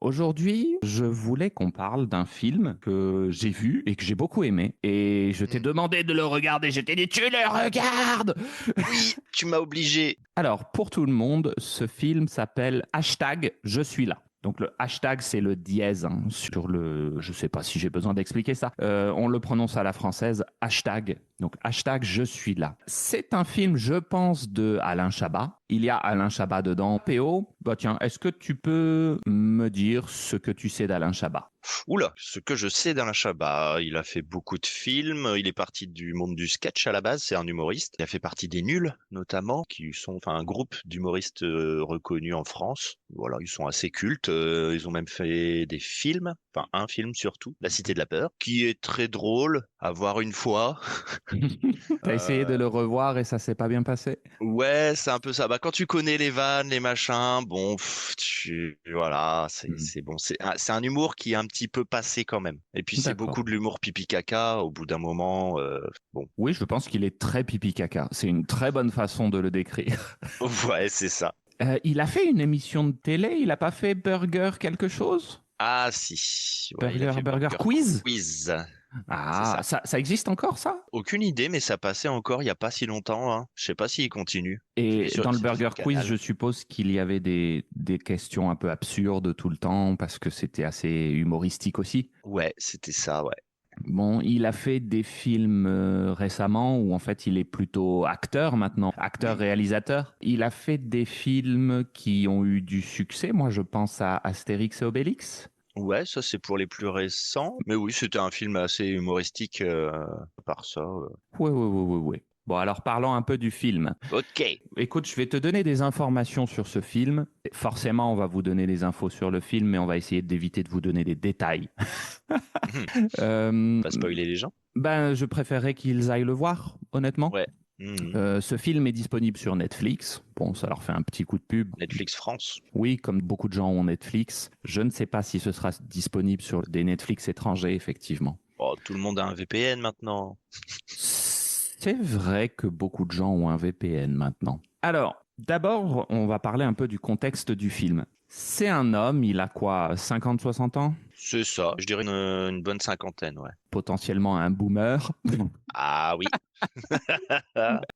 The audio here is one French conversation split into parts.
Aujourd'hui, je voulais qu'on parle d'un film que j'ai vu et que j'ai beaucoup aimé. Et je t'ai Mm. demandé de le regarder. Je t'ai dit, tu le regardes! Oui, tu m'as obligé. Alors, pour tout le monde, ce film s'appelle Hashtag Je suis là. Donc le hashtag, c'est le dièse sur le... Je sais pas si j'ai besoin d'expliquer ça. On le prononce à la française, hashtag. Donc hashtag Je suis là. C'est un film, je pense, de Alain Chabat. Il y a Alain Chabat dedans. PO, bah tiens, est-ce que tu peux me dire ce que tu sais d'Alain Chabat? Oula, ce que je sais d'Alain Chabat, il a fait beaucoup de films. Il est parti du monde du sketch à la base. C'est un humoriste. Il a fait partie des Nuls, notamment, qui sont, enfin, un groupe d'humoristes reconnus en France. Voilà, ils sont assez cultes. Ils ont même fait des films, enfin un film surtout, La Cité de la Peur, qui est très drôle à voir une fois. T'as essayé de Euh, le revoir et ça s'est pas bien passé? Ouais, c'est un peu ça. Bah, quand tu connais les vannes, les machins, bon, voilà, Hmm. c'est bon. C'est un humour qui est un petit peu passé quand même. Et puis c'est D'accord. beaucoup de l'humour pipi caca. Au bout d'un moment, bon, Oui, je pense qu'il est très pipi caca. C'est une très bonne façon de le décrire. ouais, c'est ça. Il a fait une émission de télé, il a pas fait Burger quelque chose? Ah si, ouais, il a Burger, fait Burger Burger Quiz? Quiz, c'est Ah, ça. ça existe encore ça? Aucune idée, mais ça passait encore il y a pas si longtemps. Hein. Je sais pas s'il continue. Et dans le C'était Burger sur Quiz, Canal. je suppose qu'il y avait des questions un peu absurdes tout le temps parce que c'était assez humoristique aussi. Ouais, c'était ça, ouais. Bon, il a fait des films récemment où en fait il est plutôt acteur maintenant, Oui. acteur-réalisateur. Il a fait des films qui ont eu du succès. Moi, je pense à Astérix et Obélix. Ouais, ça c'est pour les plus récents. Mais oui, c'était un film assez humoristique par ça. Oui, oui, oui, oui, oui. Bon, alors parlons un peu du film. Ok. Écoute, je vais te donner des informations sur ce film. Forcément, on va vous donner des infos sur le film, mais on va essayer d'éviter de vous donner des détails. Mhm. Euh, Pas spoiler les gens. ben, je préférerais qu'ils aillent le voir, honnêtement. Ouais. Mhm. Ce film est disponible sur Netflix. Bon, ça leur fait un petit coup de pub. Netflix France. Oui, comme beaucoup de gens ont Netflix. Je ne sais pas si ce sera disponible sur des Netflix étrangers, effectivement. Oh, tout le monde a un VPN maintenant. C'est vrai que beaucoup de gens ont un VPN maintenant. Alors, d'abord, on va parler un peu du contexte du film. C'est un homme, il a quoi, 50, 60 ans? C'est ça. Je dirais une bonne cinquantaine, ouais. Potentiellement un boomer. Ah oui.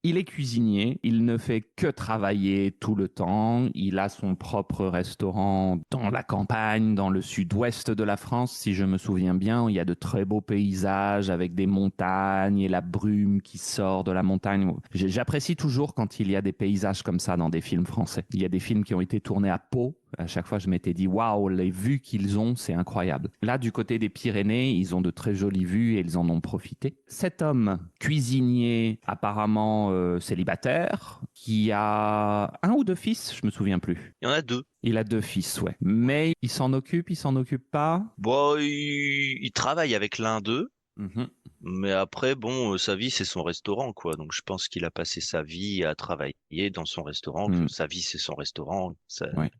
Il est cuisinier, il ne fait que travailler tout le temps, il a son propre restaurant dans la campagne, dans le sud-ouest de la France, si je me souviens bien. Il y a de très beaux paysages avec des montagnes et la brume qui sort de la montagne. J'apprécie toujours quand il y a des paysages comme ça dans des films français. Il y a des films qui ont été tournés à Pau. À chaque fois, je m'étais dit, waouh, les vues qu'ils ont, c'est incroyable. Là, du côté des Pyrénées, ils ont de très jolies vues et ils en ont profité. Cet homme, cuisinier, apparemment célibataire, qui a un ou deux fils, je me souviens plus. Il y en a deux. Il a deux fils, ouais. Mais il s'en occupe pas. Bon, il travaille avec l'un d'eux. Mhm. Mais après, bon, sa vie, c'est son restaurant, quoi. Donc, je pense qu'il a passé sa vie à travailler dans son restaurant, que Mm. sa vie, c'est son restaurant. Ouais.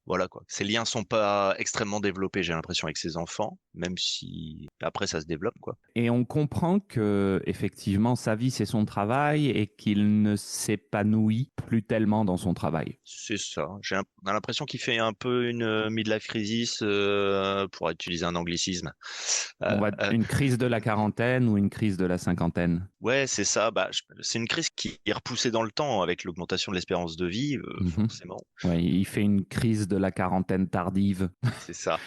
Voilà, quoi. Ses liens sont pas extrêmement développés, j'ai l'impression, avec ses enfants, même si après, ça se développe, quoi. Et on comprend que effectivement sa vie c'est son travail et qu'il ne s'épanouit plus tellement dans son travail. C'est ça. On a l'impression qu'il fait un peu une midlife crisis, pour utiliser un anglicisme. On Euh, va euh, une crise de la quarantaine ou une crise de la cinquantaine. ouais, c'est ça. Bah, c'est une crise qui est repoussée dans le temps avec l'augmentation de l'espérance de vie, Mhm. forcément. Ouais, il fait une crise de la quarantaine tardive. C'est ça.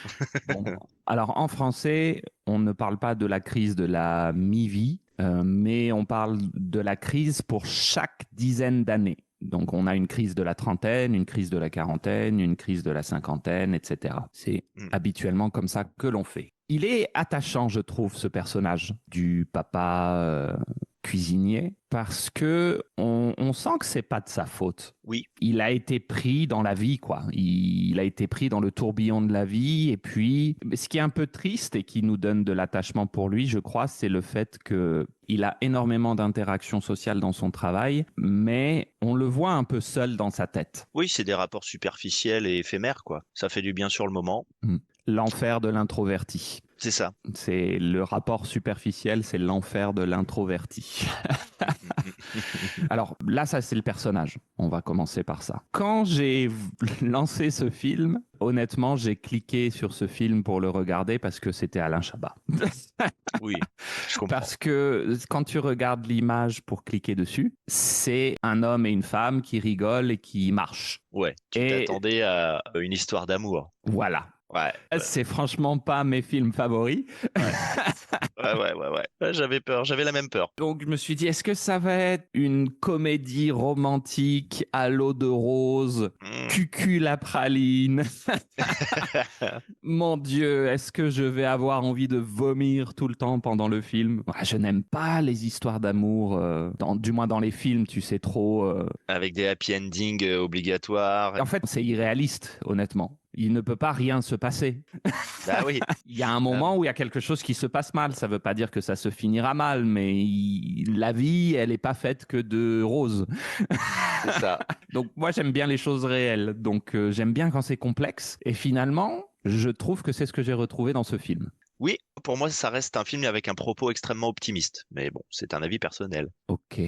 Bon, alors en français, on ne parle pas de la crise de la mi-vie, mais on parle de la crise pour chaque dizaine d'années. Donc on a une crise de la trentaine, une crise de la quarantaine, une crise de la cinquantaine, etc. C'est Mm. habituellement comme ça que l'on fait. Il est attachant, je trouve, ce personnage du papa cuisinier, parce que on sent que c'est pas de sa faute. Oui, Il a été pris dans la vie, quoi. Il a été pris dans le tourbillon de la vie. Et puis, ce qui est un peu triste et qui nous donne de l'attachement pour lui, je crois, c'est le fait que il a énormément d'interactions sociales dans son travail, mais on le voit un peu seul dans sa tête. oui, c'est des rapports superficiels et éphémères, quoi. Ça fait du bien sur le moment. Mm. L'enfer de l'introverti. C'est ça. C'est le rapport superficiel, c'est l'enfer de l'introverti. Alors là, ça c'est le personnage. On va commencer par ça. Quand j'ai lancé ce film, honnêtement, j'ai cliqué sur ce film pour le regarder parce que c'était Alain Chabat. Oui, je comprends. Parce que quand tu regardes l'image pour cliquer dessus, c'est un homme et une femme qui rigolent et qui marchent. Ouais, tu Et t'attendais à une histoire d'amour. voilà. Ouais, C'est franchement pas mes films favoris. ouais, ouais. Ouais, j'avais peur, j'avais la même peur. Donc je me suis dit, est-ce que ça va être une comédie romantique à l'eau de rose, Hmm. cucul la praline? Mon Dieu, est-ce que je vais avoir envie de vomir tout le temps pendant le film? Ouais, je n'aime pas les histoires d'amour, du moins dans les films, tu sais trop. Avec des happy endings obligatoires. En fait, c'est irréaliste, honnêtement. Il ne peut pas rien se passer. Bah oui. Il y a un moment où il y a quelque chose qui se passe mal. Ça ne veut pas dire que ça se finira mal, mais la vie, elle n'est pas faite que de roses. C'est ça. Donc moi, j'aime bien les choses réelles. Donc j'aime bien quand c'est complexe. Et finalement, je trouve que c'est ce que j'ai retrouvé dans ce film. Oui, pour moi, ça reste un film avec un propos extrêmement optimiste. Mais bon, c'est un avis personnel. Ok.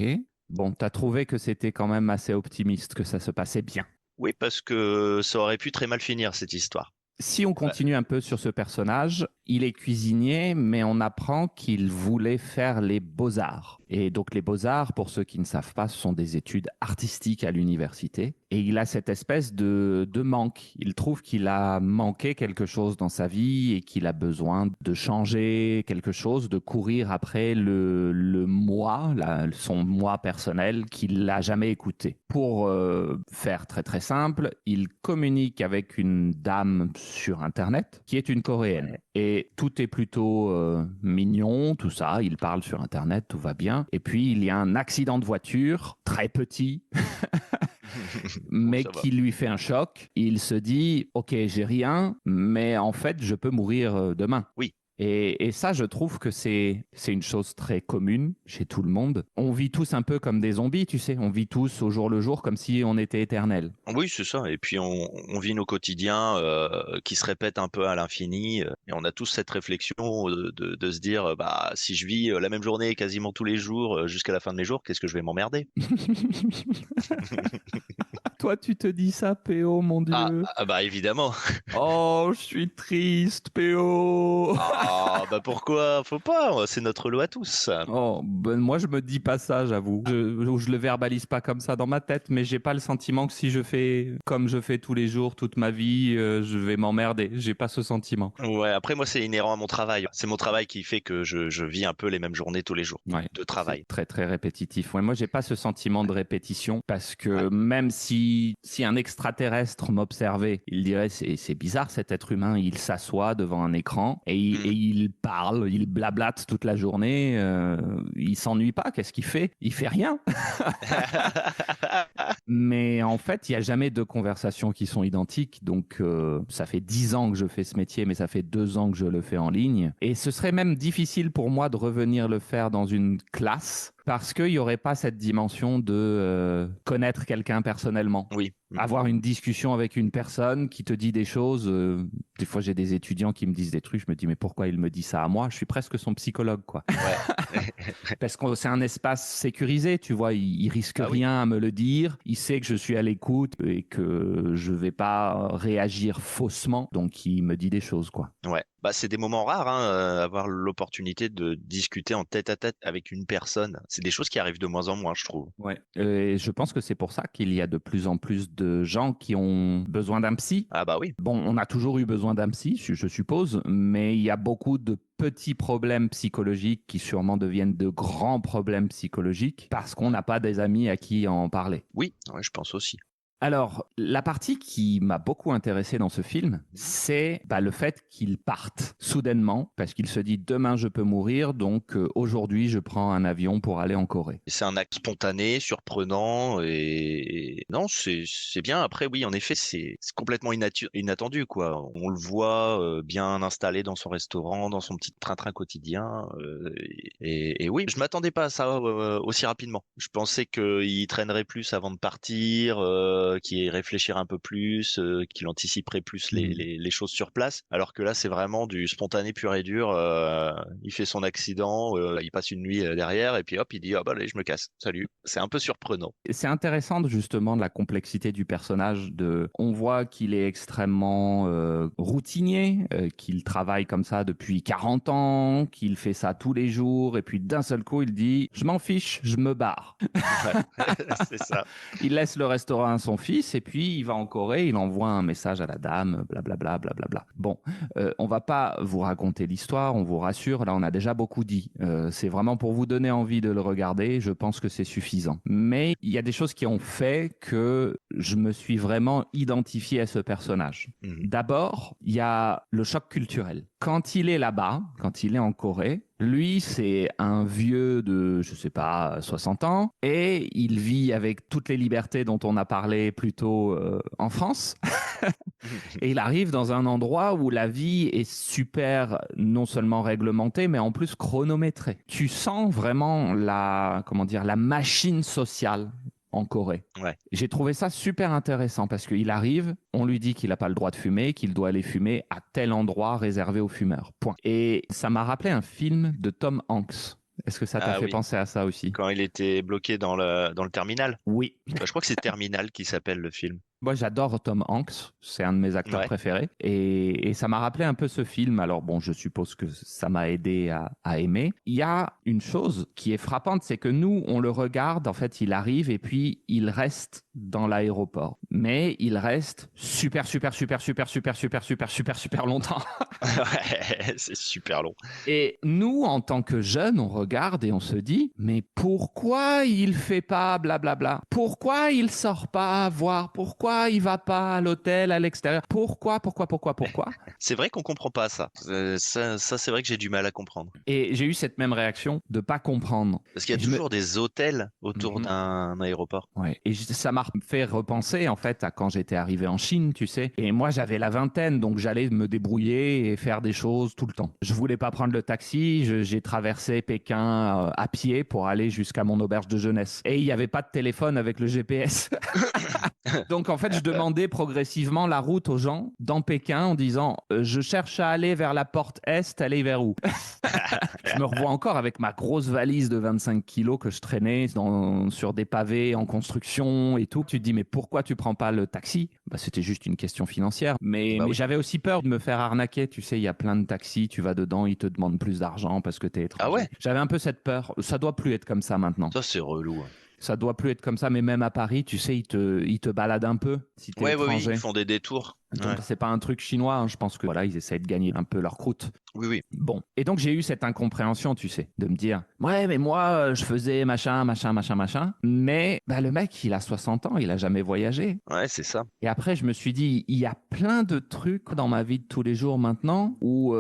Bon, t'as trouvé que c'était quand même assez optimiste, que ça se passait bien. Oui, parce que ça aurait pu très mal finir, cette histoire. Si on Ouais. continue un peu sur ce personnage, il est cuisinier, mais on apprend qu'il voulait faire les beaux-arts. Et donc les beaux-arts, pour ceux qui ne savent pas, ce sont des études artistiques à l'université. Et il a cette espèce de manque. Il trouve qu'il a manqué quelque chose dans sa vie et qu'il a besoin de changer quelque chose, de courir après le moi, son moi personnel qu'il n'a jamais écouté. Pour faire très très simple, il communique avec une dame sur Internet qui est une Coréenne. Et tout est plutôt mignon, tout ça. Il parle sur Internet, tout va bien. Et puis il y a un accident de voiture, très petit, Bon, mais ça va. qui lui fait un choc. Il se dit, ok, j'ai rien, mais en fait, je peux mourir demain. Oui. Et ça, je trouve que c'est une chose très commune chez tout le monde. On vit tous un peu comme des zombies, tu sais. On vit tous au jour le jour comme si on était éternel. Oui, c'est ça. Et puis on vit nos quotidiens qui se répètent un peu à l'infini. Et on a tous cette réflexion de se dire, bah si je vis la même journée quasiment tous les jours jusqu'à la fin de mes jours, qu'est-ce que je vais m'emmerder? Toi, tu te dis ça, PO, mon Dieu. Bah évidemment. Oh, je suis triste, PO. Ah bah pourquoi? Faut pas. C'est notre loi à tous. Oh, ben moi je me dis pas ça, j'avoue. Je le verbalise pas comme ça dans ma tête, mais j'ai pas le sentiment que si je fais comme je fais tous les jours, toute ma vie, je vais m'emmerder. J'ai pas ce sentiment. Ouais. Après moi c'est inhérent à mon travail. C'est mon travail qui fait que je vis un peu les mêmes journées tous les jours Ouais, de c'est travail. très très répétitif. Ouais, moi j'ai pas ce sentiment de répétition parce Ouais. que même si un extraterrestre m'observait, il dirait c'est bizarre cet être humain, il s'assoit devant un écran et Mhm. il parle, il blablate toute la journée, il s'ennuie pas, qu'est-ce qu'il fait? Il fait rien. Mais en fait, il n'y a jamais deux conversations qui sont identiques. Donc, ça fait 10 ans que je fais ce métier, mais ça fait 2 ans que je le fais en ligne. Et ce serait même difficile pour moi de revenir le faire dans une classe parce qu'il n'y aurait pas cette dimension de connaître quelqu'un personnellement. Oui. Mhm. Avoir une discussion avec une personne qui te dit des choses. Des fois, j'ai des étudiants qui me disent des trucs. Je me dis, mais pourquoi il me dit ça à moi? Je suis presque son psychologue, quoi. Ouais. Parce que c'est un espace sécurisé, tu vois, il risque Ah oui. rien à me le dire, il sait que je suis à l'écoute et que je vais pas réagir faussement, donc il me dit des choses, quoi. Ouais, bah c'est des moments rares, hein, avoir l'opportunité de discuter en tête à tête avec une personne. C'est des choses qui arrivent de moins en moins, je trouve. Ouais. Et je pense que c'est pour ça qu'il y a de plus en plus de gens qui ont besoin d'un psy. Ah bah oui, Bon, on a toujours eu besoin d'un psy, je suppose, mais il y a beaucoup de petits problèmes psychologiques qui sûrement deviennent de grands problèmes psychologiques parce qu'on n'a pas des amis à qui en parler. oui, ouais, je pense aussi. Alors, la partie qui m'a beaucoup intéressé dans ce film, c'est le fait qu'il parte soudainement, parce qu'il se dit demain je peux mourir, donc aujourd'hui je prends un avion pour aller en Corée. C'est un acte spontané, surprenant et non, c'est bien. Après, oui, en effet, c'est complètement inattendu, quoi. On le voit bien installé dans son restaurant, dans son petit train-train quotidien. Et oui, je m'attendais pas à ça aussi rapidement. Je pensais qu'il traînerait plus avant de partir. qui est réfléchir un peu plus, qu'il anticiperait plus les choses sur place. Alors que là, c'est vraiment du spontané pur et dur. Il fait son accident, il passe une nuit derrière et puis hop, il dit ah bah allez, je me casse. Salut. C'est un peu surprenant. C'est intéressant justement de la complexité du personnage. On voit qu'il est extrêmement routinier, qu'il travaille comme ça depuis 40 ans, qu'il fait ça tous les jours, et puis d'un seul coup, il dit « je m'en fiche, je me barre ». Ouais, c'est ça. Il laisse le restaurant à son fils, et puis il va en Corée, il envoie un message à la dame, blablabla, blablabla. Bon, on va pas vous raconter l'histoire, on vous rassure, là on a déjà beaucoup dit. C'est vraiment pour vous donner envie de le regarder, je pense que c'est suffisant. Mais il y a des choses qui ont fait que je me suis vraiment identifié à ce personnage. D'abord, il y a le choc culturel. Quand il est là-bas, quand il est en Corée, lui, c'est un vieux de, je sais pas, 60 ans, et il vit avec toutes les libertés dont on a parlé plus tôt en France. Et il arrive dans un endroit où la vie est super, non seulement réglementée, mais en plus chronométrée. Tu sens vraiment comment dire, la machine sociale en Corée. Ouais. J'ai trouvé ça super intéressant parce qu'il arrive, on lui dit qu'il n'a pas le droit de fumer, qu'il doit aller fumer à tel endroit réservé aux fumeurs. Point. Et ça m'a rappelé un film de Tom Hanks. Est-ce que ça t'a fait penser à ça aussi? Quand il était bloqué dans le terminal. Oui. Je crois que c'est Terminal qui s'appelle le film. Moi, j'adore Tom Hanks, c'est un de mes acteurs préférés. Et ça m'a rappelé un peu ce film. Alors bon, je suppose que ça m'a aidé à aimer. Il y a une chose qui est frappante, c'est que nous, on le regarde, en fait, il arrive et puis il reste dans l'aéroport. Mais il reste super longtemps. Ouais, c'est super long. Et nous, en tant que jeunes, on regarde et on se dit, mais pourquoi il fait pas blablabla? Pourquoi il sort pas voir? Pourquoi il va pas à l'hôtel à l'extérieur? Pourquoi? C'est vrai qu'on comprend pas ça. Ça, c'est vrai que j'ai du mal à comprendre. Et j'ai eu cette même réaction de pas comprendre. Parce qu'il y a toujours des hôtels autour d'un aéroport. Ouais. Et ça m'a fait repenser en fait à quand j'étais arrivé en Chine, tu sais. Et moi j'avais la vingtaine, donc j'allais me débrouiller et faire des choses tout le temps. Je voulais pas prendre le taxi, j'ai traversé Pékin à pied pour aller jusqu'à mon auberge de jeunesse. Et il n'y avait pas de téléphone avec le GPS. Donc en fait je demandais progressivement la route aux gens dans Pékin en disant je cherche à aller vers la porte Est, aller vers où? Je me revois encore avec ma grosse valise de 25 kilos que je traînais sur des pavés en construction et tout. Tu te dis, mais pourquoi tu prends pas le taxi? Bah, c'était juste une question financière. Mais j'avais aussi peur de me faire arnaquer. Tu sais, il y a plein de taxis, tu vas dedans, ils te demandent plus d'argent parce que tu es étranger. Ah ouais? J'avais un peu cette peur. Ça doit plus être comme ça maintenant. Ça, c'est relou. Ça doit plus être comme ça, mais même à Paris, tu sais, ils te baladent un peu si t'es étranger. Oui, ils font des détours. Donc c'est pas un truc chinois, hein. Je pense que voilà, ils essayent de gagner un peu leur croûte. Oui. Bon, et donc j'ai eu cette incompréhension, tu sais, de me dire ouais, mais moi je faisais machin, mais bah, le mec il a 60 ans, il a jamais voyagé. Ouais, c'est ça. Et après je me suis dit il y a plein de trucs dans ma vie de tous les jours maintenant où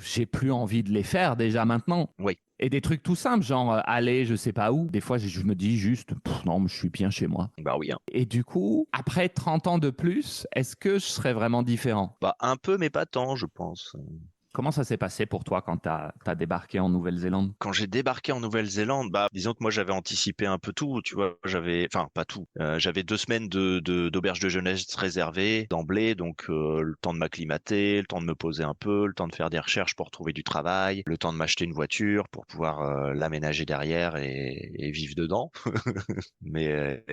j'ai plus envie de les faire déjà maintenant. Oui. Et des trucs tout simples, genre aller je sais pas où. Des fois, je me dis juste, non, je suis bien chez moi. Bah oui. Hein. Et du coup, après 30 ans de plus, est-ce que je serais vraiment différent? Bah un peu, mais pas tant, je pense. Comment ça s'est passé pour toi quand tu as débarqué en Nouvelle-Zélande? Quand j'ai débarqué en Nouvelle-Zélande, bah disons que moi j'avais anticipé un peu tout, tu vois, enfin pas tout, j'avais 2 semaines d'auberge de jeunesse réservées d'emblée, donc le temps de m'acclimater, le temps de me poser un peu, le temps de faire des recherches pour trouver du travail, le temps de m'acheter une voiture pour pouvoir l'aménager derrière et vivre dedans. Mais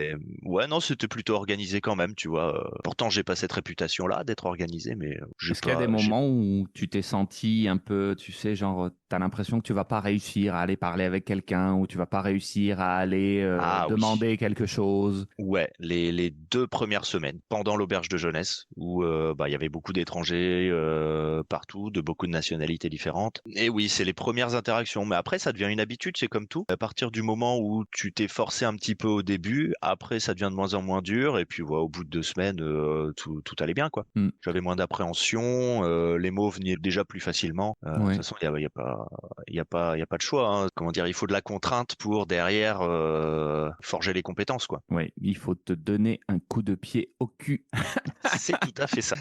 ouais, non, c'était plutôt organisé quand même, tu vois. Pourtant j'ai pas cette réputation-là d'être organisé, mais est-ce qu'il y a des moments où tu t'es senti un peu, tu sais, genre, t'as l'impression que tu vas pas réussir à aller parler avec quelqu'un ou tu vas pas réussir à aller demander quelque chose? Ouais, les 2 premières semaines pendant l'auberge de jeunesse où bah il y avait beaucoup d'étrangers partout, de beaucoup de nationalités différentes. Et oui, c'est les premières interactions. Mais après, ça devient une habitude, c'est comme tout. À partir du moment où tu t'es forcé un petit peu au début, après ça devient de moins en moins dur. Et puis ouais, au bout de 2 semaines, tout allait bien quoi. J'avais moins d'appréhension, les mots venaient déjà plus facilement. De toute façon, il y a pas de choix. Hein. Comment dire, il faut de la contrainte pour derrière forger les compétences, quoi. Oui, il faut te donner un coup de pied au cul. C'est tout à fait ça.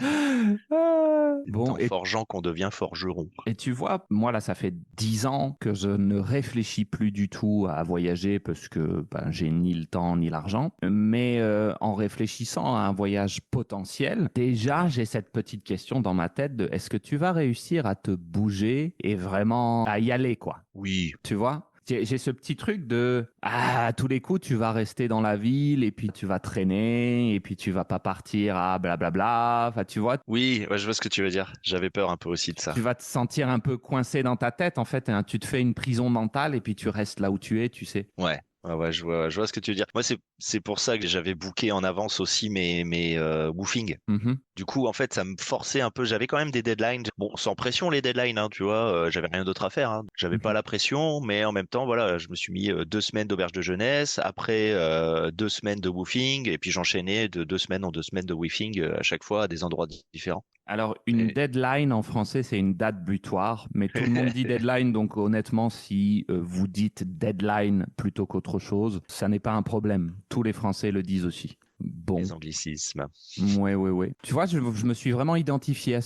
Bon, en forgeant qu'on devient forgeron. Et tu vois, moi là, ça fait 10 ans que je ne réfléchis plus du tout à voyager parce que j'ai ni le temps ni l'argent. Mais en réfléchissant à un voyage potentiel, déjà j'ai cette petite question dans ma tête de est-ce que tu vas réussir à te bouger et vraiment à y aller, quoi. Oui. Tu vois? J'ai ce petit truc de à tous les coups tu vas rester dans la ville et puis tu vas traîner et puis tu vas pas partir à blablabla. Enfin, tu vois, Oui, ouais, je vois ce que tu veux dire. J'avais peur un peu aussi de ça. tu vas te sentir un peu coincé dans ta tête en fait, hein. Tu te fais une prison mentale et puis tu restes là où tu es, tu sais. Ouais. Ouais, je vois ce que tu veux dire. Moi, c'est pour ça que j'avais booké en avance aussi mes woofing. Mhm. Du coup, en fait, ça me forçait un peu. J'avais quand même des deadlines. Bon, sans pression les deadlines, hein, tu vois. J'avais rien d'autre à faire. Hein. J'avais pas Mhm. la pression, mais en même temps, voilà, je me suis mis 2 semaines d'auberge de jeunesse, après 2 semaines de woofing, et puis j'enchaînais de 2 semaines en 2 semaines de woofing à chaque fois à des endroits différents. Alors, une Et... deadline en français, c'est une date butoir, mais tout le monde dit deadline, donc honnêtement, si vous dites deadline plutôt qu'autre chose, ça n'est pas un problème. Tous les Français le disent aussi. Bon. Les anglicismes. Ouais, ouais, ouais. Tu vois, je me suis vraiment identifié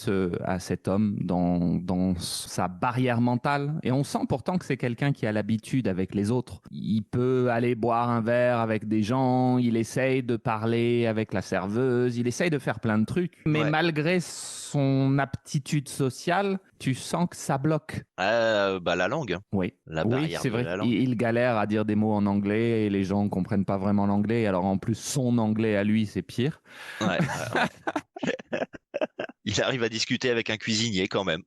à cet homme dans sa barrière mentale. Et on sent pourtant que c'est quelqu'un qui a l'habitude avec les autres. Il peut aller boire un verre avec des gens, il essaye de parler avec la serveuse, il essaye de faire plein de trucs. Mais Ouais. malgré son aptitude sociale, tu sens que ça bloque. Bah la langue, hein. Oui, La oui, barrière c'est de vrai. la Il, langue. il galère à dire des mots en anglais et les gens ne comprennent pas vraiment l'anglais. Alors en plus, son anglais à lui, c'est pire. Ouais, ouais, ouais. Il arrive à discuter avec un cuisinier quand même.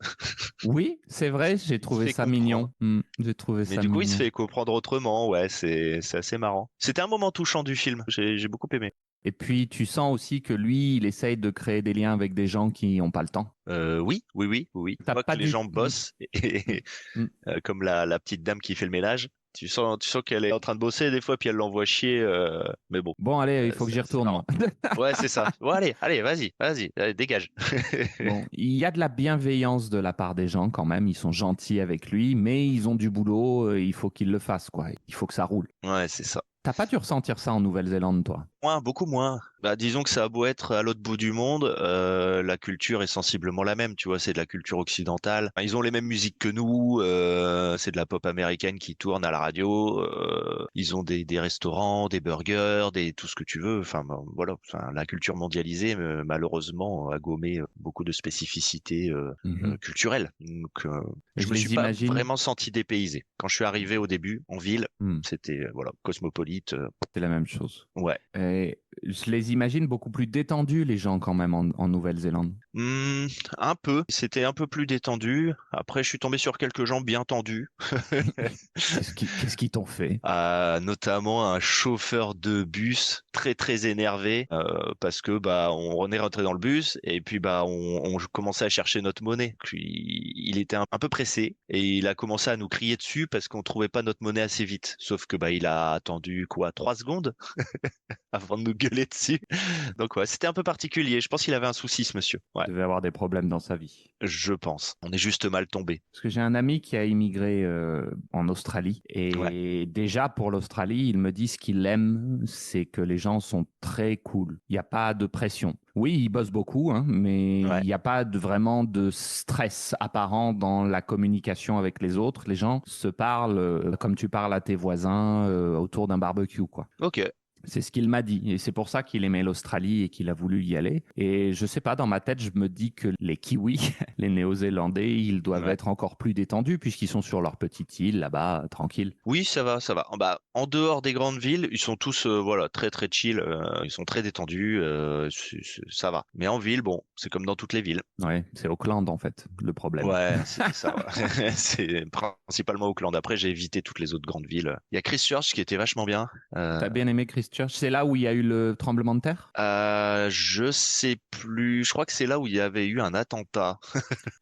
Oui, c'est vrai, j'ai Il se trouvé fait ça comprendre. mignon. J'ai trouvé Mais ça du coup, il se mignon. fait comprendre autrement. Ouais, c'est assez marrant. C'était un moment touchant du film. J'ai beaucoup aimé. Et puis, tu sens aussi que lui, il essaye de créer des liens avec des gens qui n'ont pas le temps. Oui, oui, oui, oui, oui. Tu T'as vois que pas les du... gens bossent Mm, et, mm. comme la petite dame qui fait le ménage. Tu sens qu'elle est en train de bosser des fois, puis elle l'envoie chier. Mais bon, Bon, allez, il faut que j'y c'est retourne, moi. marrant. Ouais, c'est ça. Bon, allez, vas-y, allez, dégage. Bon, il y a de la bienveillance de la part des gens quand même. Ils sont gentils avec lui, mais ils ont du boulot. Il faut qu'ils le fassent, quoi. Il faut que ça roule. Ouais, c'est ça. T'as pas dû ressentir ça en Nouvelle-Zélande, toi? Moins, beaucoup moins. Bah, disons que ça a beau être à l'autre bout du monde, la culture est sensiblement la même, tu vois, c'est de la culture occidentale. Enfin, ils ont les mêmes musiques que nous, c'est de la pop américaine qui tourne à la radio, ils ont des restaurants, des burgers, tout ce que tu veux. Enfin, ben, voilà, enfin, la culture mondialisée, malheureusement, a gommé beaucoup de spécificités Mhm. culturelles. Donc, Et je je me suis les pas imagine. vraiment senti dépaysé. Quand je suis arrivé au début, en ville, Hmm, c'était, voilà, cosmopolite, c'est la même chose. ouais. Et je les imagine beaucoup plus détendus, les gens, quand même, en Nouvelle-Zélande. Hmm, un peu. C'était un peu plus détendu. Après, je suis tombé sur quelques gens bien tendus. Qu'est-ce qu'ils t'ont fait? Notamment un chauffeur de bus très très énervé parce que bah on est rentré dans le bus et puis bah on commençait à chercher notre monnaie. Puis il était un peu pressé et il a commencé à nous crier dessus parce qu'on trouvait pas notre monnaie assez vite. Sauf que bah il a attendu quoi 3 secondes avant de nous gueuler dessus. Donc ouais, c'était un peu particulier. Je pense qu'il avait un souci ce monsieur. Ouais, Il devait avoir des problèmes dans sa vie. je pense. On est juste mal tombé. Parce que j'ai un ami qui a immigré en Australie. Ouais. Et déjà, pour l'Australie, il me dit ce qu'il aime, c'est que les gens sont très cool. Il n'y a pas de pression. Oui, ils bossent beaucoup, hein, mais il Ouais. n'y a pas vraiment de stress apparent dans la communication avec les autres. Les gens se parlent comme tu parles à tes voisins autour d'un barbecue, quoi. Ok. C'est ce qu'il m'a dit. Et c'est pour ça qu'il aimait l'Australie et qu'il a voulu y aller. Et je sais pas, dans ma tête, je me dis que les Kiwis, les Néo-Zélandais, ils doivent Ouais. être encore plus détendus puisqu'ils sont sur leur petite île là-bas, tranquille. Oui, ça va, ça va. Bah, en dehors des grandes villes, ils sont tous voilà très très chill, ils sont très détendus, ça va. Mais en ville, bon, c'est comme dans toutes les villes. Ouais, c'est Auckland en fait, le problème. Ouais, c'était ça. Ouais. C'est principalement Auckland. Après, j'ai évité toutes les autres grandes villes. Il y a Christchurch qui était vachement bien. T'as bien aimé Christchurch? C'est là où il y a eu le tremblement de terre? Je sais plus. Je crois que c'est là où il y avait eu un attentat.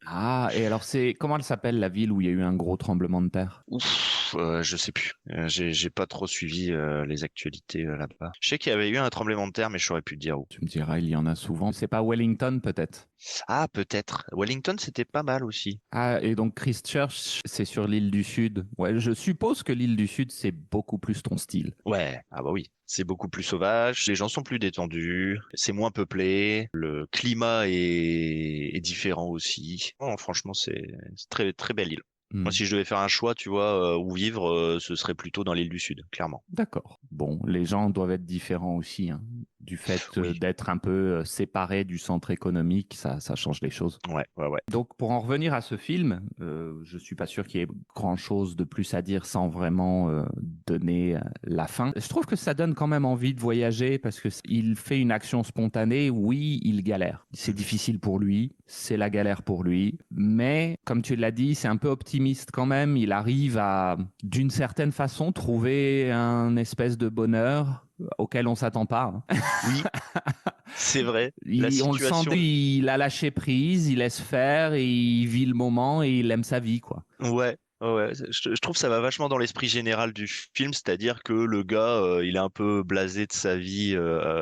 Ah, et alors comment elle s'appelle la ville où il y a eu un gros tremblement de terre? Ouf, Je sais plus. J'ai pas trop suivi les actualités là-bas. Je sais qu'il y avait eu un tremblement de terre, mais je saurais plus te dire où. Tu me diras, il y en a souvent. C'est pas Wellington, peut-être? Ah, peut-être. Wellington, c'était pas mal aussi. Ah, et donc Christchurch, c'est sur l'île du Sud. Ouais, je suppose que l'île du Sud, c'est beaucoup plus ton style. Ouais, ah bah oui. C'est beaucoup plus sauvage, les gens sont plus détendus, c'est moins peuplé, le climat est différent aussi. Non, franchement, c'est très très belle île. Moi, Hmm. si je devais faire un choix, tu vois, où vivre, ce serait plutôt dans l'île du Sud, clairement. D'accord. Bon, les gens doivent être différents aussi, hein. Du fait Oui. d'être un peu séparés du centre économique, ça change les choses. Ouais, ouais, ouais. Donc, pour en revenir à ce film, je suis pas sûr qu'il y ait grand-chose de plus à dire sans vraiment donner la fin. Je trouve que ça donne quand même envie de voyager parce que il fait une action spontanée. Oui, il galère. C'est difficile pour lui. C'est la galère pour lui. Mais, comme tu l'as dit, c'est un peu optimiste quand même. Il arrive à, d'une certaine façon, trouver un espèce de bonheur auquel on s'attend pas, hein. Oui, c'est vrai. La On le sent, situation, il a lâché prise, il laisse faire, et il vit le moment et il aime sa vie, quoi. ouais, ouais, je trouve que ça va vachement dans l'esprit général du film, c'est-à-dire que le gars, il est un peu blasé de sa vie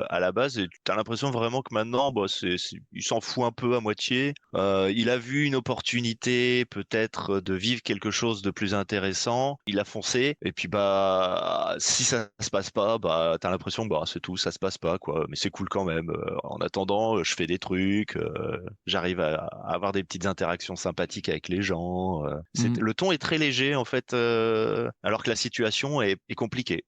à la base, et tu as l'impression vraiment que maintenant, bah, il s'en fout un peu à moitié. Il a vu une opportunité peut-être de vivre quelque chose de plus intéressant, il a foncé, et puis bah si ça se passe pas, bah t'as l'impression que bah c'est tout, ça se passe pas quoi, mais c'est cool quand même. En attendant, je fais des trucs, j'arrive à avoir des petites interactions sympathiques avec les gens. Mm. Le ton est très léger en fait, alors que la situation est compliquée.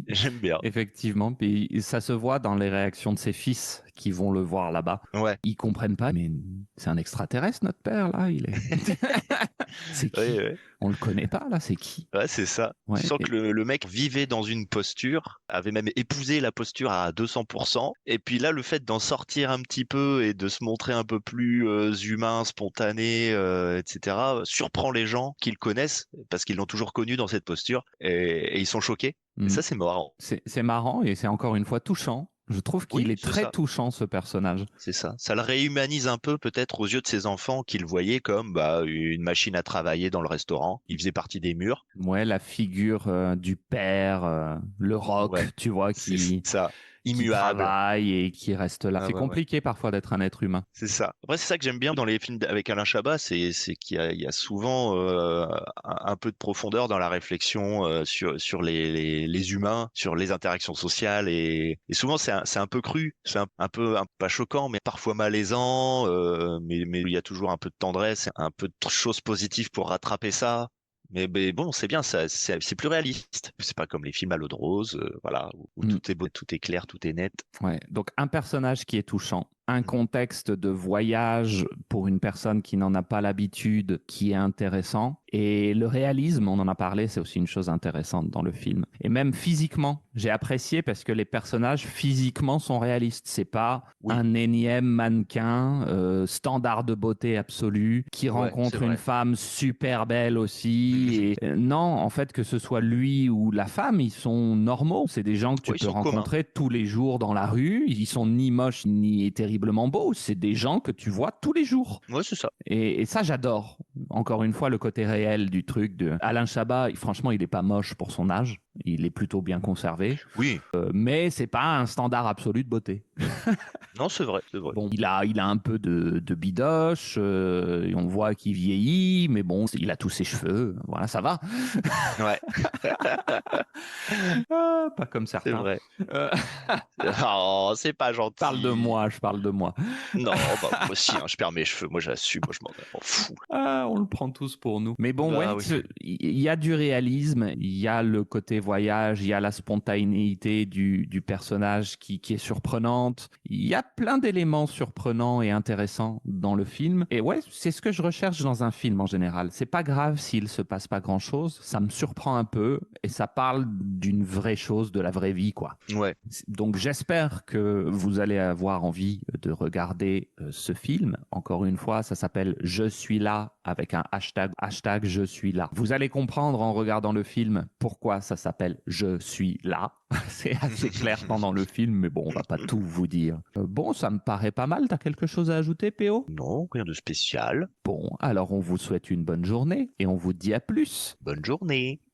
J'aime bien. Effectivement, puis ça se voit dans les réactions de ses fils qui vont le voir là-bas. Ouais, Ils comprennent pas, mais c'est un extraterrestre, notre père, là, il est. C'est ouais, qui? ouais. On le connaît pas, là, c'est qui? Ouais, c'est ça. Tu Ouais. sens que le mec vivait dans une posture, avait même épousé la posture à 200%. Et puis là, le fait d'en sortir un petit peu et de se montrer un peu plus humain, spontané, etc., surprend les gens qui le connaissent parce qu'ils l'ont toujours connu dans cette posture et ils sont choqués. Et Mm. ça, c'est marrant. C'est marrant et c'est encore une fois touchant. Je trouve qu'il Oui, est c'est très ça. touchant, ce personnage. C'est ça. Ça le réhumanise un peu peut-être aux yeux de ses enfants qui le voyaient comme bah, une machine à travailler dans le restaurant. Il faisait partie des murs. Ouais, la figure du père, le rock, Ouais, tu vois, c'est ça. qui Immuable. travaille et qui reste là. Ah C'est ouais, ouais. compliqué parfois d'être un être humain. C'est ça. Après, c'est ça que j'aime bien dans les films avec Alain Chabat, c'est qu'il y a souvent un peu de profondeur dans la réflexion sur les humains, sur les interactions sociales et souvent c'est un peu cru, c'est pas choquant, mais parfois malaisant, mais il y a toujours un peu de tendresse, un peu de choses positives pour rattraper ça. Mais bon, c'est bien, c'est plus réaliste. C'est pas comme les films à l'eau de rose, voilà, où Mm. tout est beau, tout est clair, tout est net. Ouais. Donc un personnage qui est touchant, un contexte de voyage pour une personne qui n'en a pas l'habitude, qui est intéressant. Et le réalisme, on en a parlé, c'est aussi une chose intéressante dans le film. Et même physiquement, j'ai apprécié parce que les personnages physiquement sont réalistes. C'est pas Oui, un énième mannequin standard de beauté absolue qui ouais, c'est rencontre une vrai. femme super belle aussi. Et non, en fait, que ce soit lui ou la femme, ils sont normaux. C'est des gens que tu Ouais, ils peux sont communs. rencontrer tous les jours dans la rue. Ils sont ni moches ni terriblement beaux. C'est des gens que tu vois tous les jours. Ouais, c'est ça. Et ça, j'adore. Encore une fois, le côté réel du truc de Alain Chabat, franchement, il est pas moche pour son âge. Il est plutôt bien conservé. Oui, Mais c'est pas un standard absolu de beauté. non, c'est vrai, c'est vrai. Bon, il a un peu de bidoche, et on voit qu'il vieillit, mais bon, il a tous ses cheveux. Voilà, ça va. Ouais, Ah, pas comme c'est certains. vrai. Euh, Oh, c'est pas parle de gentil. moi, je parle de moi. Non, bah moi aussi, hein, je perds mes cheveux, moi j'assume, moi je m'en fous. Ah, on le prend tous pour nous. Mais bon, ouais, Bah oui. il y a du réalisme, il y a le côté voyage, il y a la spontanéité du personnage qui est surprenante. Il y a plein d'éléments surprenants et intéressants dans le film. Et ouais, c'est ce que je recherche dans un film en général. C'est pas grave s'il se passe pas grand-chose, ça me surprend un peu et ça parle d'une vraie chose, de la vraie vie, quoi. Ouais, Donc j'espère que vous allez avoir envie de regarder ce film. Encore une fois, ça s'appelle Je suis là avec un hashtag Je suis là. Vous allez comprendre en regardant le film pourquoi ça s'appelle Je suis là. C'est assez clair pendant le film, mais bon, on va pas tout vous dire. Bon, ça me paraît pas mal. T'as quelque chose à ajouter, PO? Non, rien de spécial. Bon, alors on vous souhaite une bonne journée et on vous dit à plus. Bonne journée.